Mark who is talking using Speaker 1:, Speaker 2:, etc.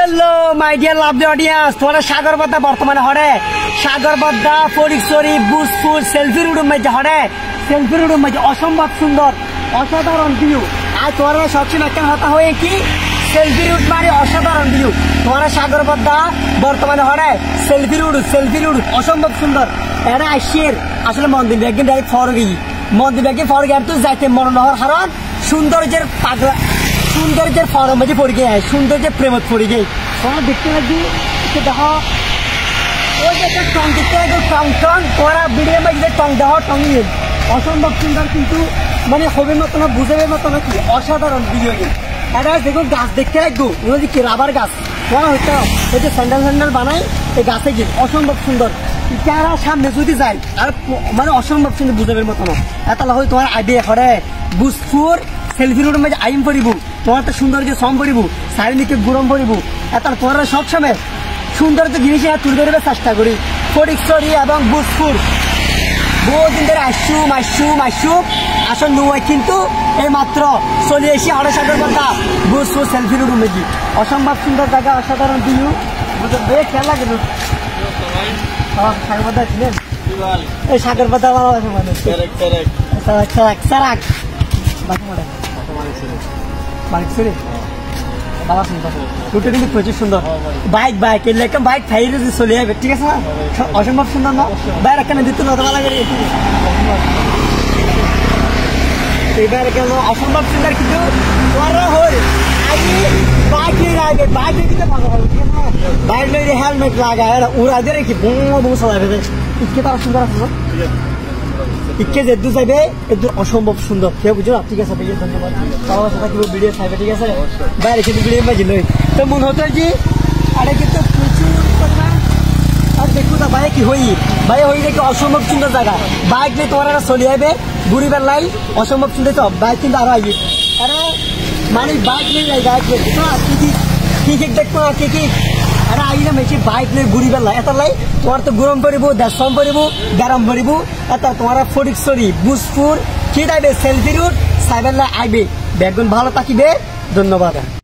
Speaker 1: Hello my dear lovely audience, তোমরা সাগরবদ্ধা বর্তমানে হরে সাগরবদ্ধা ফরিকছড়ি Bujpur selfie রুডের মধ্যে হরে সেলফি রুডের মধ্যে অসম্ভব সুন্দর অসাধারণ ভিউ। আর তোমরা সবসময় একটা হতা হয়ে কি সেলফি রুট মানে অসাধারণ ভিউ। তোমরা সাগরবদ্ধা বর্তমানে হরে সেলফি রুড অসম্ভব সুন্দর। এরা আসির আসলে মন্দির একদিন ডাইরেক্ট ফরগি মন্দির একদিন ফরগি আর তো যাইতে মনোহর হারণ সৌন্দর্যের পাগলা সৌন্দর্যের ফরম মাঝে পড়ে গিয়ে সৌন্দর্যের প্রেমত পড়ে গিয়ে তোমরা দেখতে লাগবি দেখো ওই যে একটা টং দেখতে লাগবে টং তোরা ভিডিও মাঝে টং দেওয়া টং নিয়ে অসম্ভব সুন্দর, কিন্তু মানে হবির মতো না বুঝাবের মতো না কি অসাধারণ ভিডিও গেম। এটা দেখুন গাছ দেখতে লাগবো ওই কি রাবার গাছ তোরা হইতো ওই যে স্যান্ডেল বানাই এই গাছে গিয়ে অসম্ভব সুন্দর। যারা সামনে যদি যায় আর মানে অসম্ভব সুন্দর বুঝাবের মতো না এত হয় তোমার আইডিয়া করে বুজপুর সেলফি রোডের মাঝে আইম পড়িব তোমার তো সৌন্দর্য সম পড়িব চারিদিকে গুরম পড়িব এত তোমরা সবসময় সৌন্দর্য জিনিস তুলে ধরবে চেষ্টা করি। ফটিকছড়ি এবং বুজপুর বহুদিন ধরে আসুম আসল নয়, কিন্তু এই মাত্র চলে এসে হরে সাগরবদ্ধা বুজপুর সেলফি রোডের মধ্যে অসম্ভব সুন্দর জায়গা অসাধারণ ভিউ। খেয়াল লাগে সাগরবদ্ধা ছিলেন এই সাগরবদ্ধা কিন্তু প্রচুর সুন্দর বাইক এরকম বাইক খাই চলে যাবে, ঠিক আছে না? অসম্ভব সুন্দর না বাইরে কেন দিতে নতুন লাগে এবার কেন অসম্ভব সুন্দর, কিন্তু বাইক কিন্তু ভালো হবে, ঠিক আছে না? বাইক লইলে হেলমেট লাগায় উড়া দিয়ে রেখে বউ চালাবে ইকে তারা সুন্দর আছে না ইকে যেদু চাইবে এদু অসম্ভব সুন্দর কেউ বুঝো না, ঠিক আছে ভাইয়া ধন্যবাদ। ভালোবাসা থাকবে ভিডিও চাইবে, ঠিক আছে? বাইরে কিন্তু ভিডিও বাজি নই তো মনে হতো যে আরে কিন্তু প্রচুর পরিমাণ আর দেখো না বাইক হই দেখি অসম্ভব সুন্দর জায়গা বাইক নিয়ে তোমার চলে যাবে ঘুরি বেলায় অসম্ভব সুন্দর তো বাইক কিন্তু আরো আইবে আরে মানে বাইক নিয়ে যাই বাইক কি দেখবো কি আরে আইলে মেশি বাইক নিয়ে ঘুরি বেলায় এত লাই তোমার তো গরম পড়িব দেশম পড়িব গরম পড়িব এত তোমার ফটিকছড়ি বুজপুর কি যাইবে সেলফি রুট সাইবেলা আইবে ব্যাগুন ভালো থাকিবে। ধন্যবাদ।